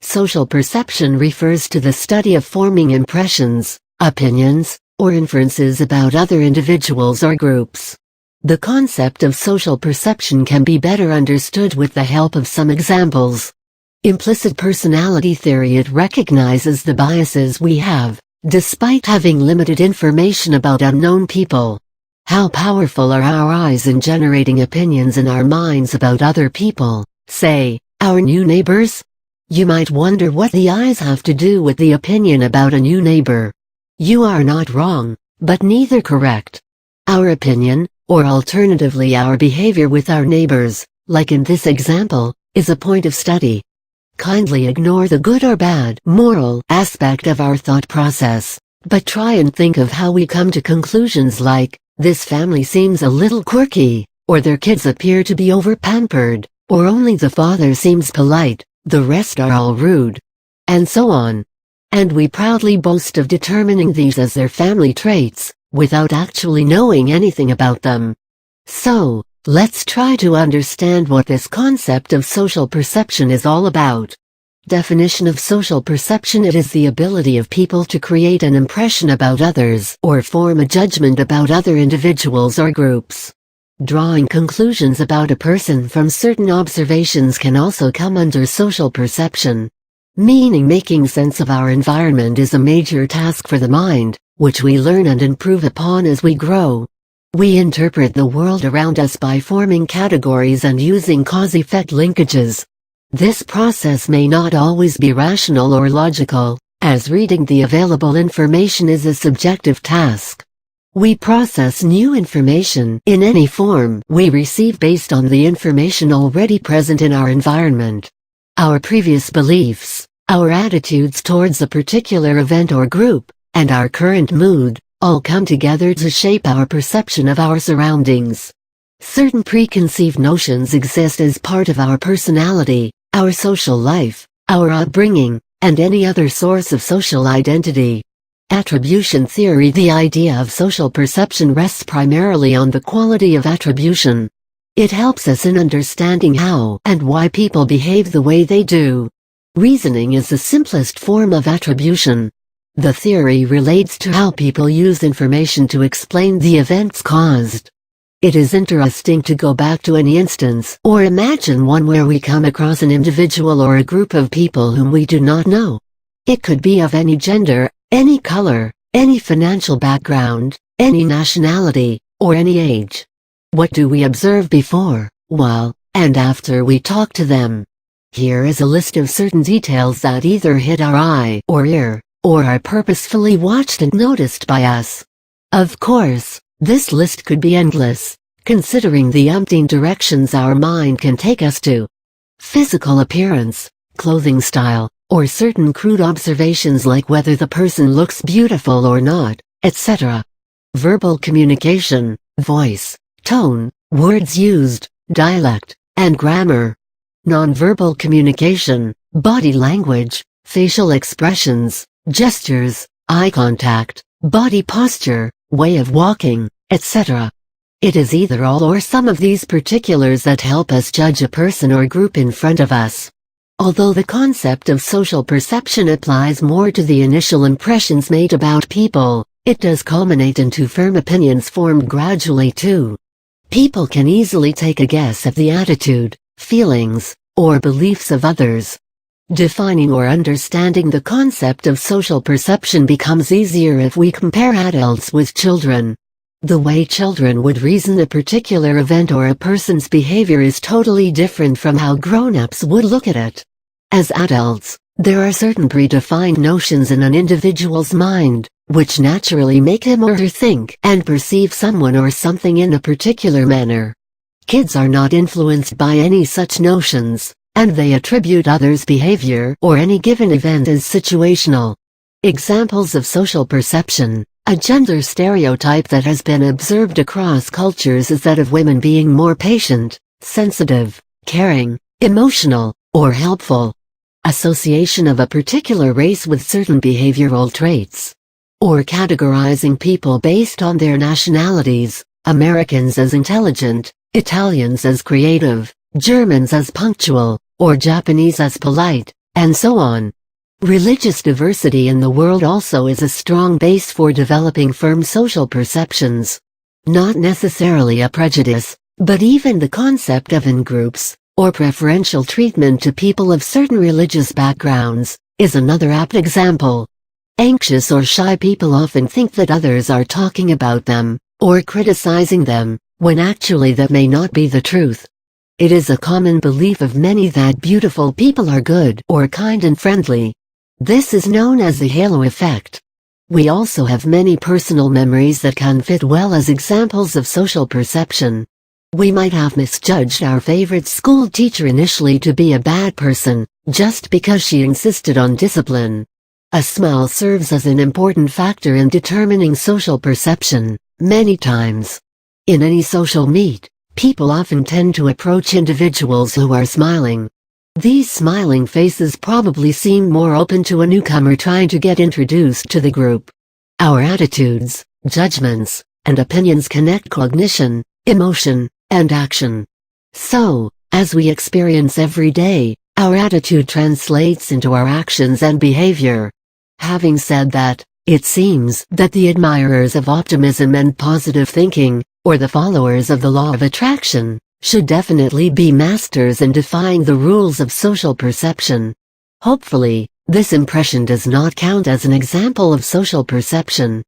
Social perception refers to the study of forming impressions, opinions, or inferences about other individuals or groups. The concept of social perception can be better understood with the help of some examples. Implicit personality theory. It recognizes the biases we have, despite having limited information about unknown people. How powerful are our eyes in generating opinions in our minds about other people, say, our new neighbors? You might wonder what the eyes have to do with the opinion about a new neighbor. You are not wrong, but neither correct. Our opinion, or alternatively our behavior with our neighbors, like in this example, is a point of study. Kindly ignore the good or bad moral aspect of our thought process, but try and think of how we come to conclusions like, this family seems a little quirky, or their kids appear to be over-pampered, or only the father seems polite, the rest are all rude, and so on. And we proudly boast of determining these as their family traits, without actually knowing anything about them. So, let's try to understand what this concept of social perception is all about. Definition of social perception: it is the ability of people to create an impression about others or form a judgment about other individuals or groups. Drawing conclusions about a person from certain observations can also come under social perception. Meaning making sense of our environment is a major task for the mind, which we learn and improve upon as we grow. We interpret the world around us by forming categories and using cause-effect linkages. This process may not always be rational or logical, as reading the available information is a subjective task. We process new information in any form we receive based on the information already present in our environment. Our previous beliefs, our attitudes towards a particular event or group, and our current mood, all come together to shape our perception of our surroundings. Certain preconceived notions exist as part of our personality, our social life, our upbringing, and any other source of social identity. Attribution theory: the idea of social perception rests primarily on the quality of attribution. It helps us in understanding how and why people behave the way they do. Reasoning is the simplest form of attribution. The theory relates to how people use information to explain the events caused. It is interesting to go back to any instance or imagine one where we come across an individual or a group of people whom we do not know. It could be of any gender, any color, any financial background, any nationality, or any age. What do we observe before, while, and after we talk to them? Here is a list of certain details that either hit our eye or ear, or are purposefully watched and noticed by us. Of course, this list could be endless, considering the umpteen directions our mind can take us to. Physical appearance, clothing style, or certain crude observations like whether the person looks beautiful or not, etc. Verbal communication, voice, tone, words used, dialect, and grammar. Nonverbal communication, body language, facial expressions, gestures, eye contact, body posture, way of walking, etc. It is either all or some of these particulars that help us judge a person or group in front of us. Although the concept of social perception applies more to the initial impressions made about people, it does culminate into firm opinions formed gradually too. People can easily take a guess at the attitude, feelings, or beliefs of others. Defining or understanding the concept of social perception becomes easier if we compare adults with children. The way children would reason a particular event or a person's behavior is totally different from how grown-ups would look at it. As adults, there are certain predefined notions in an individual's mind, which naturally make him or her think and perceive someone or something in a particular manner. Kids are not influenced by any such notions, and they attribute others' behavior or any given event as situational. Examples of social perception: a gender stereotype that has been observed across cultures is that of women being more patient, sensitive, caring, emotional, or helpful. Association of a particular race with certain behavioral traits. Or categorizing people based on their nationalities: Americans as intelligent, Italians as creative, Germans as punctual, or Japanese as polite, and so on. Religious diversity in the world also is a strong base for developing firm social perceptions. Not necessarily a prejudice, but even the concept of in-groups, or preferential treatment to people of certain religious backgrounds, is another apt example. Anxious or shy people often think that others are talking about them, or criticizing them, when actually that may not be the truth. It is a common belief of many that beautiful people are good or kind and friendly. This is known as the halo effect. We also have many personal memories that can fit well as examples of social perception. We might have misjudged our favorite school teacher initially to be a bad person, just because she insisted on discipline. A smile serves as an important factor in determining social perception, many times. In any social meet, people often tend to approach individuals who are smiling. These smiling faces probably seem more open to a newcomer trying to get introduced to the group. Our attitudes, judgments, and opinions connect cognition, emotion, and action. So, as we experience every day, our attitude translates into our actions and behavior. Having said that, it seems that the admirers of optimism and positive thinking, or the followers of the law of attraction, should definitely be masters in defying the rules of social perception. Hopefully, this impression does not count as an example of social perception.